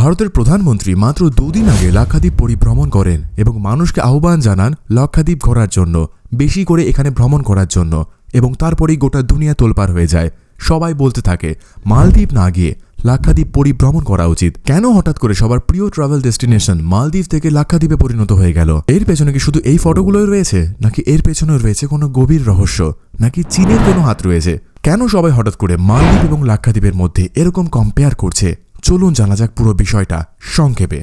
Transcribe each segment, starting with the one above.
ভারতের প্রধানমন্ত্রী মাত্র দুদিন আগে লাক্ষাদ্বীপ পরিভ্রমণ করেন এবং মানুষকে আহ্বান জানান লাক্ষাদ্বীপ ঘোরার জন্য, বেশি করে এখানে ভ্রমণ করার জন্য, এবং তারপরেই গোটা দুনিয়া তোলপাড় হয়ে যায়। সবাই বলতে থাকে মালদ্বীপ না গিয়ে লাক্ষাদ্বীপ পরিভ্রমণ করা উচিত। কেন হঠাৎ করে সবার প্রিয় ট্রাভেল ডেস্টিনেশন মালদ্বীপ থেকে লাক্ষাদ্বীপে পরিণত হয়ে গেল? এর পেছনে কি শুধু এই ফটোগুলোই রয়েছে, নাকি এর পেছনে রয়েছে কোনো গভীর রহস্য, নাকি চীনের কোনো হাত রয়েছে? কেন সবাই হঠাৎ করে মালদ্বীপ এবং লাক্ষাদ্বীপের মধ্যে এরকম কম্পেয়ার করছে? চলুন জানা যাক পুরো বিষয়টা সংক্ষেপে।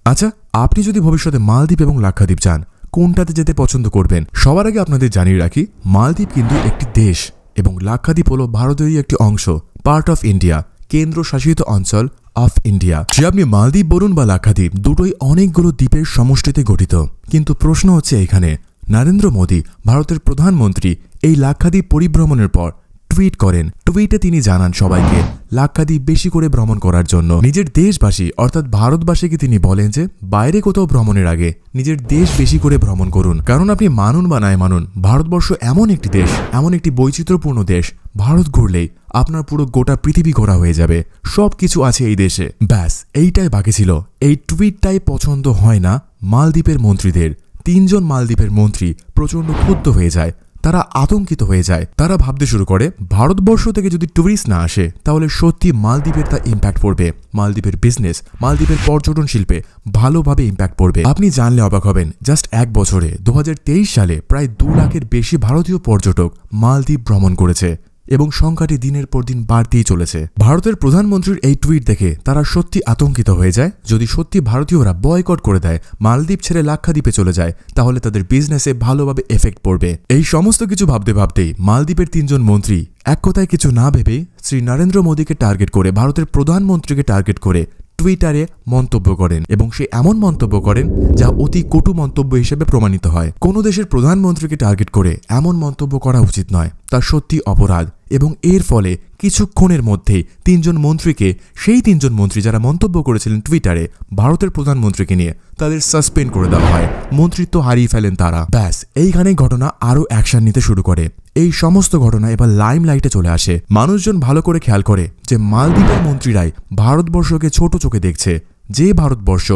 আচ্ছা, আপনি যদি ভবিষ্যতে মালদ্বীপ এবং লাক্ষাদ্বীপ যান, কোনটাতে যেতে পছন্দ করবেন? সবার আগে আপনাদের জানিয়ে রাখি, মালদ্বীপ কিন্তু একটি দেশ এবং লাক্ষাদ্বীপ হলো ভারতেরই একটি অংশ, পার্ট অফ ইন্ডিয়া, কেন্দ্রশাসিত অঞ্চল অফ ইন্ডিয়া। সে আপনি মালদ্বীপ বলুন বা লাক্ষাদ্বীপ, দুটোই অনেকগুলো দ্বীপের সমষ্টিতে গঠিত। কিন্তু প্রশ্ন হচ্ছে এখানে, নরেন্দ্র মোদী ভারতের প্রধানমন্ত্রী এই লাক্ষাদ্বীপ পরিভ্রমণের পর টুইট করেন। টুইটে তিনি জানান সবাইকে লাক্ষাদ্বীপ বেশি করে ভ্রমণ করার জন্য। নিজের দেশবাসী অর্থাৎ ভারতবাসীকে তিনি বলেন যে বাইরে কোথাও ভ্রমণের আগে নিজের দেশ বেশি করে ভ্রমণ করুন। কারণ আপনি মানুন বা নাই মানুন, ভারতবর্ষ এমন একটি দেশ, এমন একটি বৈচিত্র্যপূর্ণ দেশ, ভারত ঘুরলেই আপনার পুরো গোটা পৃথিবী ঘোরা হয়ে যাবে। সবকিছু আছে এই দেশে। ব্যাস এইটাই বাকি ছিল। এই টুইটটাই পছন্দ হয় না মালদ্বীপের মন্ত্রীদের। 3 জন মালদ্বীপের মন্ত্রী প্রচণ্ড ক্ষুব্ধ হয়ে যায়, তারা আতঙ্কিত হয়ে যায়। তারা ভাবতে শুরু করে ভারতবর্ষ থেকে যদি ট্যুরিস্ট না আসে তাহলে সত্যি মালদ্বীপের তা ইম্প্যাক্ট পড়বে, মালদ্বীপের বিজনেস, মালদ্বীপের পর্যটন শিল্পে ভালোভাবে ইম্প্যাক্ট পড়বে। আপনি জানলে অবাক হবেন, জাস্ট 1 বছরে 2023 সালে প্রায় 2 লাখের বেশি ভারতীয় পর্যটক মালদ্বীপ ভ্রমণ করেছে এবং সংখ্যাটি দিনের পর দিন বাড়তেই চলেছে। ভারতের প্রধানমন্ত্রীর এই টুইট দেখে তারা সত্যি আতঙ্কিত হয়ে যায়। যদি সত্যি ভারতীয়রা বয়কট করে দেয়, মালদ্বীপ ছেড়ে লাক্ষাদ্বীপে চলে যায়, তাহলে তাদের বিজনেসে ভালোভাবে এফেক্ট পড়বে। এই সমস্ত কিছু ভাবতে ভাবতেই মালদ্বীপের 3 জন মন্ত্রী এক কথায় কিছু না ভেবে শ্রী নরেন্দ্র মোদীকে টার্গেট করে, ভারতের প্রধানমন্ত্রীকে টার্গেট করে টুইটারে মন্তব্য করেন এবং সে এমন মন্তব্য করেন যা অতি কটু মন্তব্য হিসেবে প্রমাণিত হয়। কোনো দেশের প্রধানমন্ত্রীকে টার্গেট করে এমন মন্তব্য করা উচিত নয়, তা সত্যি অপরাধ। এবং এর ফলে কিছুক্ষণের মধ্যেই 3 জন মন্ত্রীকে, সেই 3 জন মন্ত্রী যারা মন্তব্য করেছিলেন টুইটারে ভারতের প্রধানমন্ত্রীকে নিয়ে, তাদের সাসপেন্ড করে দেওয়া হয়, মন্ত্রিত্ব হারিয়ে ফেলেন তারা। ব্যাস এইখানেই ঘটনা আরও অ্যাকশন নিতে শুরু করে। এই সমস্ত ঘটনা এবার লাইমলাইটে চলে আসে। মানুষজন ভালো করে খেয়াল করে যে মালদ্বীপের মন্ত্রীরাই ভারতবর্ষকে ছোট চোখে দেখছে। যে ভারতবর্ষ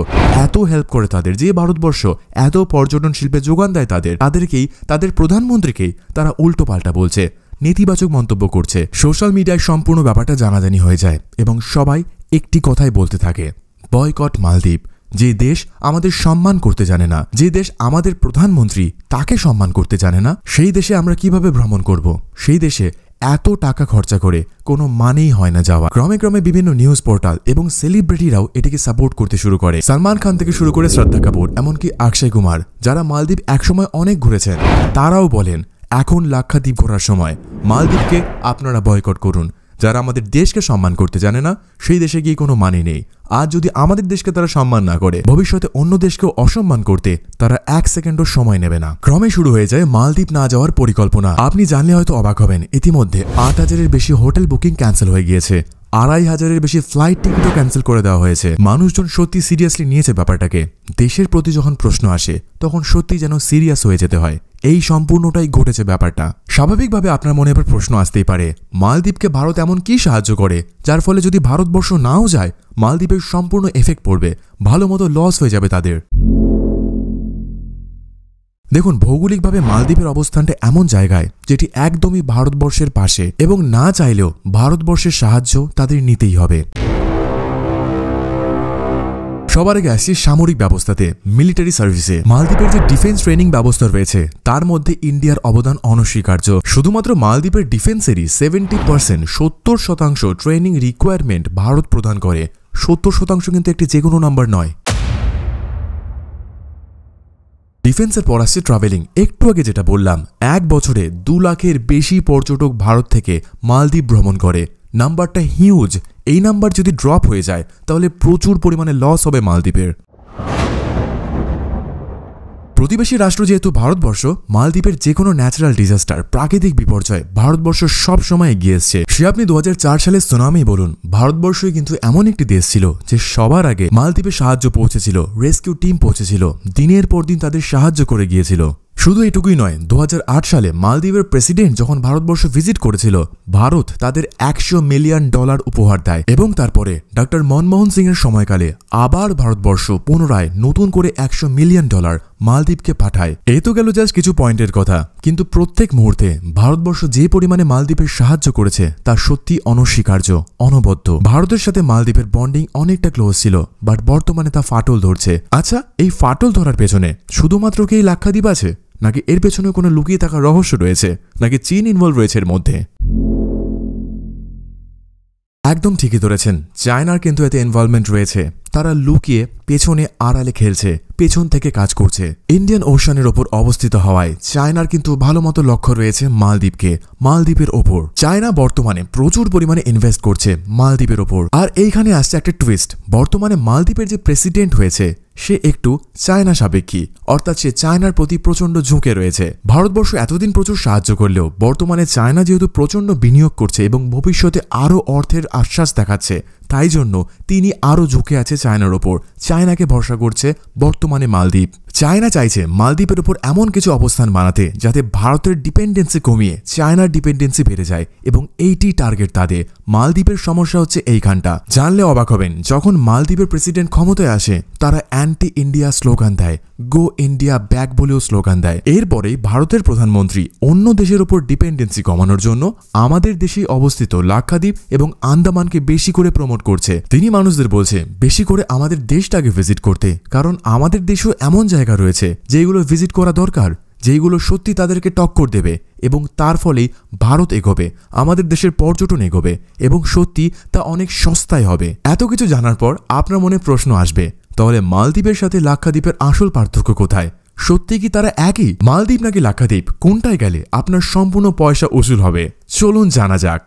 এত হেল্প করে তাদের, যে ভারতবর্ষ এত পর্যটন শিল্পে যোগান দেয় তাদেরকেই, তাদের প্রধানমন্ত্রীকেই তারা উল্টো পাল্টা বলছে, নেতিবাচক মন্তব্য করছে। সোশ্যাল মিডিয়ায় সম্পূর্ণ ব্যাপারটা জানাজানি হয়ে যায় এবং সবাই একটি কথাই বলতে থাকে, বয়কট মালদ্বীপ। যে দেশ আমাদের সম্মান করতে জানে না, যে দেশ আমাদের প্রধানমন্ত্রী তাকে সম্মান করতে জানে না, সেই দেশে আমরা কিভাবে ভ্রমণ করব? সেই দেশে এত টাকা খরচা করে কোনো মানেই হয় না যাওয়া। ক্রমে ক্রমে বিভিন্ন নিউজ পোর্টাল এবং সেলিব্রিটিরাও এটিকে সাপোর্ট করতে শুরু করে। সালমান খান থেকে শুরু করে শ্রদ্ধা কাপুর, এমনকি অক্ষয় কুমার, যারা মালদ্বীপ একসময় অনেক ঘুরেছেন, তারাও বলেন এখন লাক্ষাদ্বীপ ঘোরার সময়, মালদ্বীপকে আপনারা বয়কট করুন। যারা আমাদের দেশকে সম্মান করতে জানে না, সেই দেশে গিয়ে কোনো মানে নেই। আজ যদি আমাদের দেশকে তারা সম্মান না করে, ভবিষ্যতে অন্য দেশকেও অসম্মান করতে তারা 1 সেকেন্ডও সময় নেবে না। ক্রমে শুরু হয়ে যায় মালদ্বীপ না যাওয়ার পরিকল্পনা। আপনি জানলে হয়তো অবাক হবেন, ইতিমধ্যে 8,000-এর বেশি হোটেল বুকিং ক্যান্সেল হয়ে গিয়েছে, 2,500-এর বেশি ফ্লাইট টিকিটও ক্যান্সেল করে দেওয়া হয়েছে। মানুষজন সত্যি সিরিয়াসলি নিয়েছে ব্যাপারটাকে। দেশের প্রতি যখন প্রশ্ন আসে তখন সত্যি যেন সিরিয়াস হয়ে যেতে হয়। এই সম্পূর্ণটাই ঘটেছে ব্যাপারটা। স্বাভাবিকভাবে আপনার মনে এবার প্রশ্ন আসতেই পারে, মালদ্বীপকে ভারত এমন কি সাহায্য করে যার ফলে যদি ভারতবর্ষ নাও যায়, মালদ্বীপের সম্পূর্ণ এফেক্ট পড়বে, ভালো মতো লস হয়ে যাবে তাদের। দেখুন, ভৌগোলিকভাবে মালদ্বীপের অবস্থানটা এমন জায়গায় যেটি একদমই ভারতবর্ষের পাশে এবং না চাইলেও ভারতবর্ষের সাহায্য তাদের নিতেই হবে। সবার আগে আসছি সামরিক ব্যবস্থাতে, মিলিটারি সার্ভিসে। মালদ্বীপের যে ডিফেন্স ট্রেনিং ব্যবস্থা রয়েছে তার মধ্যে ইন্ডিয়ার অবদান অনস্বীকার্য। শুধুমাত্র মালদ্বীপের ডিফেন্সেরই 70%, 70% ট্রেনিং রিকোয়ারমেন্ট ভারত প্রদান করে। 70% কিন্তু একটি যে কোনো নাম্বার নয়। ডিফেন্সের পর আসছে ট্রাভেলিং। একটু আগে যেটা বললাম, 1 বছরে 2 লাখের বেশি পর্যটক ভারত থেকে মালদ্বীপ ভ্রমণ করে। নাম্বারটা হিউজ। এই নাম্বার যদি ড্রপ হয়ে যায় তাহলে প্রচুর পরিমাণে লস হবে মালদ্বীপের। প্রতিবেশী রাষ্ট্র যেহেতু ভারতবর্ষ, মালদ্বীপের যে কোনো ন্যাচারাল ডিজাস্টার, প্রাকৃতিক বিপর্যয় ভারতবর্ষ সব সময় এগিয়ে এসছে। সে আপনি 2004 সালের সুনামি বলুন, ভারতবর্ষই কিন্তু এমন একটি দেশ ছিল যে সবার আগে মালদ্বীপে সাহায্য পৌঁছেছিল, রেস্কিউ টিম পৌঁছেছিল, দিনের পর দিন তাদের সাহায্য করে গিয়েছিল। শুধু এটুকুই নয়, 2008 সালে মালদ্বীপের প্রেসিডেন্ট যখন ভারতবর্ষ ভিজিট করেছিল, ভারত তাদের $100 মিলিয়ন উপহার দেয় এবং তারপরে ডক্টর মনমোহন সিং এর সময়কালে আবার ভারতবর্ষ পুনরায় নতুন করে $100 মিলিয়ন মালদ্বীপকে পাঠায়। এ তো গেল জাস্ট কিছু পয়েন্টের কথা, কিন্তু প্রত্যেক মুহূর্তে ভারতবর্ষ যে পরিমাণে মালদ্বীপের সাহায্য করেছে তা সত্যি অনস্বীকার্য, অনবদ্য। ভারতের সাথে মালদ্বীপের বন্ডিং অনেকটা ক্লোজ ছিল, বাট বর্তমানে তা ফাটল ধরছে। আচ্ছা, এই ফাটল ধরার পেছনে শুধুমাত্র কি এই লাক্ষাদ্বীপ আছে, নাকি এর পেছনে কোনো লুকিয়ে থাকা রহস্য রয়েছে, নাকি চীন ইনভলভ রয়েছে এর মধ্যে? একদম ঠিকই ধরেছেন, চায়নার কিন্তু এতে ইনভলভমেন্ট রয়েছে। তারা লুকিয়ে পেছনে আড়ালে খেলছে, পেছন থেকে কাজ করছে। ইন্ডিয়ান ওশানের ওপর অবস্থিত হওয়ায় চায়নার কিন্তু ভালো মতো লক্ষ্য রয়েছে মালদ্বীপের ওপর। চায়না বর্তমানে প্রচুর পরিমাণে ইনভেস্ট করছে মালদ্বীপের ওপর। আর এইখানে আসছে একটা টুইস্ট, বর্তমানে মালদ্বীপের যে প্রেসিডেন্ট হয়েছে সে একটু চায়না সাপেক্ষী, অর্থাৎ সে চায়নার প্রতি প্রচন্ড ঝুঁকে রয়েছে। ভারতবর্ষ এতদিন প্রচুর সাহায্য করলেও বর্তমানে চায়না যেহেতু প্রচন্ড বিনিয়োগ করছে এবং ভবিষ্যতে আরও অর্থের আশ্বাস দেখাচ্ছে, তাই জন্য তিনি আরও ঝুঁকে আছে চায়নার ওপর। চায়নাকে ভরসা করছে বর্তমানে মালদ্বীপ। চায়না চাইছে মালদ্বীপের ওপর এমন কিছু অবস্থান বানাতে যাতে ভারতের ডিপেন্ডেন্সি কমিয়ে চায়নার ডিপেন্ডেন্সি বেড়ে যায়, এবং এইটি টার্গেট তাদের। মালদ্বীপের সমস্যা হচ্ছে এইখানটা। জানলে অবাক হবেন, যখন মালদ্বীপের প্রেসিডেন্ট ক্ষমতায় আসে তারা অ্যান্টি ইন্ডিয়া স্লোগান দেয়, গো ইন্ডিয়া ব্যাক বলেও স্লোগান দেয়। এরপরেই ভারতের প্রধানমন্ত্রী অন্য দেশের ওপর ডিপেন্ডেন্সি কমানোর জন্য আমাদের দেশেই অবস্থিত লাক্ষাদ্বীপ এবং আন্দামানকে বেশি করে প্রমোট করছে। তিনি মানুষদের বলছে বেশি করে আমাদের দেশটাকে ভিজিট করতে, কারণ আমাদের দেশেও এমন জায়গা রয়েছে যেগুলো ভিজিট করা দরকার, যেগুলো সত্যি তাদেরকে টক্কর দেবে, এবং তার ফলেই ভারত এগোবে, আমাদের দেশের পর্যটন এগোবে, এবং সত্যি তা অনেক সস্তায় হবে। এত কিছু জানার পর আপনার মনে প্রশ্ন আসবে, তাহলে মালদ্বীপের সাথে লাক্ষাদ্বীপের আসল পার্থক্য কোথায়? সত্যি কি তারা একই? মালদ্বীপ নাকি লাক্ষাদ্বীপ, কোনটায় গেলে আপনার সম্পূর্ণ পয়সা উসুল হবে? চলুন জানা যাক।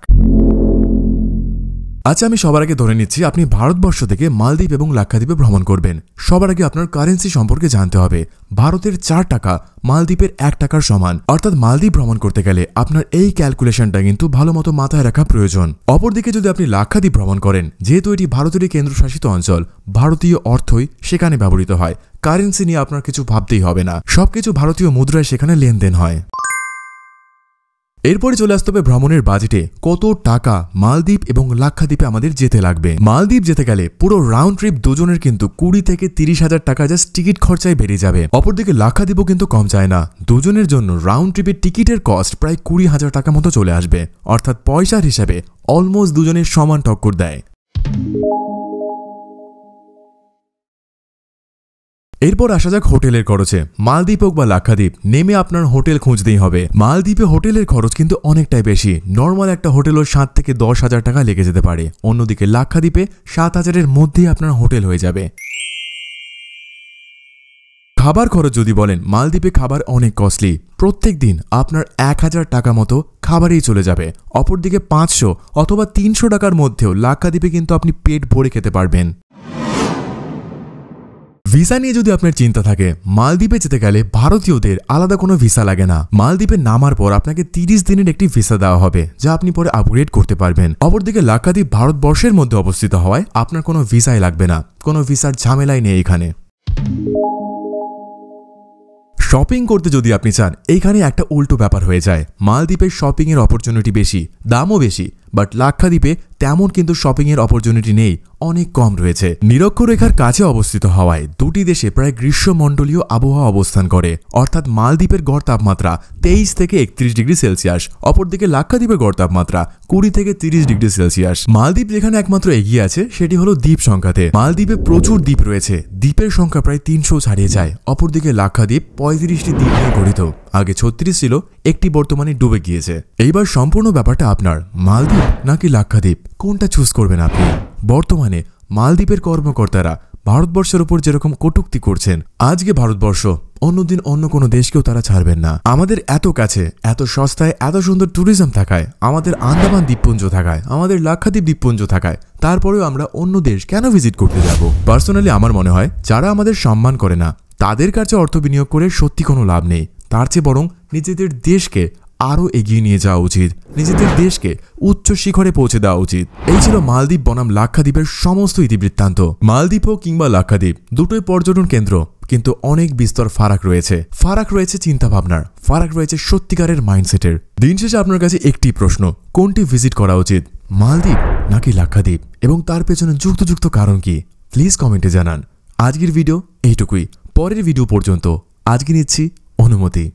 আচ্ছা, আমি সবার আগে ধরে নিচ্ছি আপনি ভারতবর্ষ থেকে মালদ্বীপ এবং লাক্ষাদ্বীপে ভ্রমণ করবেন। সবার আগে আপনার কারেন্সি সম্পর্কে জানতে হবে। ভারতের 4 টাকা মালদ্বীপের 1 টাকার সমান, অর্থাৎ মালদ্বীপ ভ্রমণ করতে গেলে আপনার এই ক্যালকুলেশনটা কিন্তু ভালো মতো মাথায় রাখা প্রয়োজন। অপরদিকে যদি আপনি লাক্ষাদ্বীপ ভ্রমণ করেন, যেহেতু এটি ভারতেরই কেন্দ্রশাসিত অঞ্চল, ভারতীয় অর্থই সেখানে ব্যবহৃত হয়। কারেন্সি নিয়ে আপনার কিছু ভাবতেই হবে না, সবকিছু ভারতীয় মুদ্রায় সেখানে লেনদেন হয়। এরপরে চলে আসতে হবে ভ্রমণের বাজেটে কত টাকা মালদ্বীপ এবং লাক্ষাদ্বীপে আমাদের যেতে লাগবে। মালদ্বীপ যেতে গেলে পুরো রাউন্ড ট্রিপ দুজনের কিন্তু 20 থেকে 30,000 টাকা জাস্ট টিকিট খরচায় বেরিয়ে যাবে। অপরদিকে লাক্ষাদ্বীপও কিন্তু কম যায় না, দুজনের জন্য রাউন্ড ট্রিপের টিকিটের কস্ট প্রায় 20,000 টাকা মতো চলে আসবে, অর্থাৎ পয়সার হিসাবে অলমোস্ট দুজনের সমান টক্কর দেয়। এরপর আসা যাক হোটেলের খরচে। মালদ্বীপ হোক বা লাক্ষাদ্বীপ, নেমে আপনার হোটেল খুঁজতেই হবে। মালদ্বীপে হোটেলের খরচ কিন্তু অনেকটাই বেশি। নর্মাল একটা হোটেলও 7 থেকে 10,000 টাকা লেগে যেতে পারে। অন্যদিকে লাক্ষাদ্বীপে 7,000-এর মধ্যেই আপনার হোটেল হয়ে যাবে। খাবার খরচ যদি বলেন, মালদ্বীপে খাবার অনেক কস্টলি। প্রত্যেক দিন আপনার 1,000 টাকা মতো খাবারেই চলে যাবে। অপরদিকে 500 অথবা 300 টাকার মধ্যেও লাক্ষাদ্বীপে কিন্তু আপনি পেট ভরে খেতে পারবেন। ভিসা নিয়ে যদি আপনার চিন্তা থাকে, মালদ্বীপে যেতে গেলে ভারতীয়দের আলাদা কোনো ভিসা লাগে না। মালদ্বীপে নামার পর আপনাকে 30 দিনের একটি ভিসা দেওয়া হবে, যা আপনি পরে আপগ্রেড করতে পারবেন। অপরদিকে লাক্ষাদ্বীপ ভারতবর্ষের মধ্যে অবস্থিত হওয়ায় আপনার কোনো ভিসাই লাগবে না, কোনো ভিসার ঝামেলাই নেই এখানে। শপিং করতে যদি আপনি চান, এইখানে একটা উল্টো ব্যাপার হয়ে যায়। মালদ্বীপের শপিং এর অপরচুনিটি বেশি, দামও বেশি, বাট লাক্ষাদ্বীপে তেমন কিন্তু শপিং এর অপরচুনিটি নেই, অনেক কম রয়েছে। নিরক্ষরেখার কাছে অবস্থিত হওয়ায় দুটি দেশে প্রায় গ্রীষ্মমণ্ডলীয় আবহাওয়া অবস্থান করে, অর্থাৎ মালদ্বীপের গড় তাপমাত্রা 23 থেকে 31 ডিগ্রি সেলসিয়াস, অপরদিকে লাক্ষাদ্বীপের গড় তাপমাত্রা 20 থেকে 30 ডিগ্রি সেলসিয়াস। মালদ্বীপ যেখানে একমাত্র এগিয়ে আছে সেটি হলো দ্বীপ সংখ্যাতে। মালদ্বীপে প্রচুর দ্বীপ রয়েছে, দ্বীপের সংখ্যা প্রায় 300 ছাড়িয়ে যায়। অপরদিকে লাক্ষাদ্বীপ 35টি দ্বীপ নিয়ে গঠিত, আগে 36 ছিল, একটি বর্তমানে ডুবে গিয়েছে। এইবার সম্পূর্ণ ব্যাপারটা আপনার, মালদ্বীপ নাকি লাক্ষাদ্বীপ, কোনটা চুজ করবেন আপনি? বর্তমানে মালদ্বীপের কর্মকর্তারা ভারতবর্ষের উপর যেরকম কটূক্তি করছেন, আজকে ভারতবর্ষ, অন্যদিন অন্য কোনো দেশকেও তারা ছাড়বেন না। আমাদের এত কাছে, এত সস্তায়, এত সুন্দর ট্যুরিজম থাকায়, আমাদের আন্দামান দ্বীপপুঞ্জ থাকায়, আমাদের লাক্ষাদ্বীপ দ্বীপপুঞ্জ থাকায়, তারপরেও আমরা অন্য দেশ কেন ভিজিট করতে যাব? পার্সোনালি আমার মনে হয়, যারা আমাদের সম্মান করে না তাদের কাছে অর্থ বিনিয়োগ করে সত্যি কোনো লাভ নেই। তার চেয়ে বরং নিজেদের দেশকে আরও এগিয়ে নিয়ে যাওয়া উচিত, নিজেদের দেশকে উচ্চ শিখরে পৌঁছে দেওয়া উচিত। এই ছিল মালদ্বীপ বনাম লাক্ষাদ্বীপের সমস্ত ইতিবৃত্তান্ত। মালদ্বীপ হোক কিংবা লাক্ষাদ্বীপ দুটোই পর্যটন কেন্দ্র, কিন্তু অনেক বিস্তর ফারাক রয়েছে চিন্তাভাবনার, ফারাক রয়েছে সত্যিকারের মাইন্ডসেটের। দিন শেষে আপনার কাছে একটি প্রশ্ন, কোনটি ভিজিট করা উচিত, মালদ্বীপ নাকি লাক্ষাদ্বীপ, এবং তার পেছনে যুক্ত কারণ কি? প্লিজ কমেন্টে জানান। আজকের ভিডিও এইটুকুই, পরের ভিডিও পর্যন্ত আজকে নিচ্ছি অনুমতি।